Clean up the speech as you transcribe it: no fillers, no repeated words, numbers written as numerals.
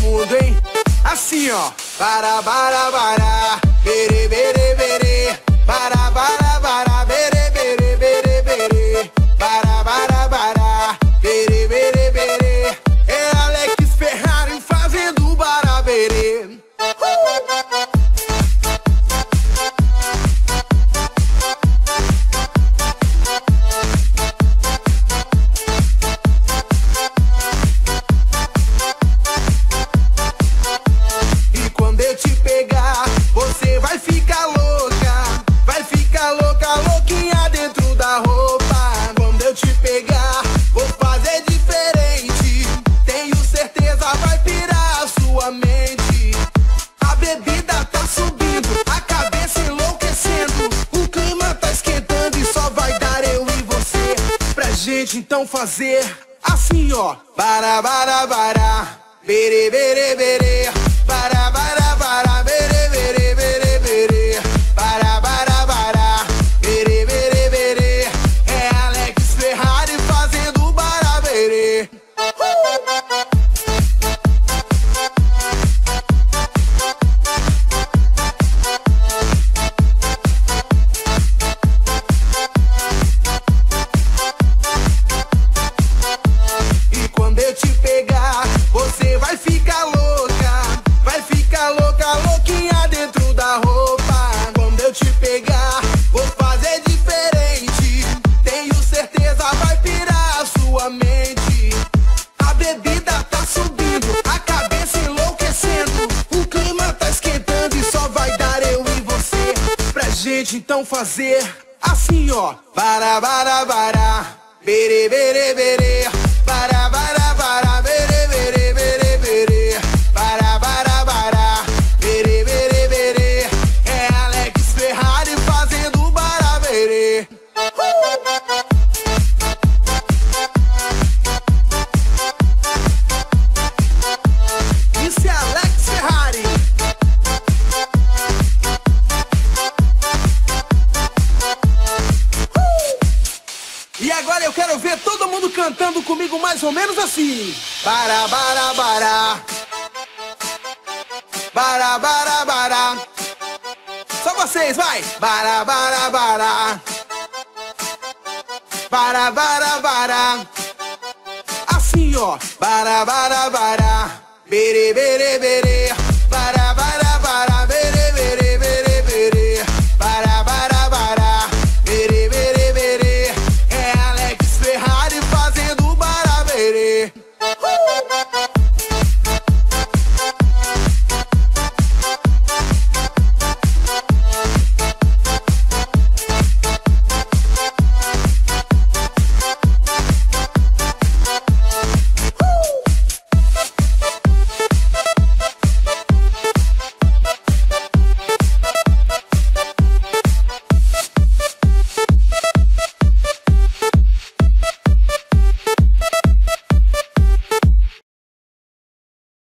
mundo, hein? Assim, ó. Bara, bara, bara, bere, bere, bere. Bara, bara, bara, bere, bere, bere, bere. Bara, bara, bara, bere, bere, bere. É Alex Ferrari fazendo baraberê. E quando eu te pegar, você vai ficar louca. Vai ficar louca, louquinha dentro da roupa. Quando eu te pegar, vou fazer diferente. Tenho certeza vai pirar a sua mente. A bebida tá subindo, a cabeça enlouquecendo. O clima tá esquentando e só vai dar eu e você. Pra gente então fazer assim, ó. Bara, bara, bara, bere, bere, bere. Bara, bara, bara, bere, bere, bere, bere. Bara, bara, bara, bere, bere, bere. É Alex Ferrari fazendo baraberê. E quando eu te pegar, você vai ficar louca. Vai ficar louca, louquinha dentro da roupa. Quando eu te pegar, vou fazer diferente. Tenho certeza vai pirar a sua mente. A bebida tá subindo, a cabeça enlouquecendo. O clima tá esquentando e só vai dar eu e você. Pra gente então fazer assim, ó. Bara, bara, bara, bere, bere, bere. Bara, bara, bara, bere, bere, bere, bere. Bara, bara, bara, bere, bere, bere. É Alex Ferrari fazendo baraberê. Isso é Alex Ferrari. E agora eu quero ver todo mundo cantando comigo mais ou menos assim. Bara, bara, bara. Bara, bara, bara. Só vocês, vai. Bara, bara, bara. Bara, bara, bara. Assim, ó. Bara, bara, bara. Bere, bere, bere.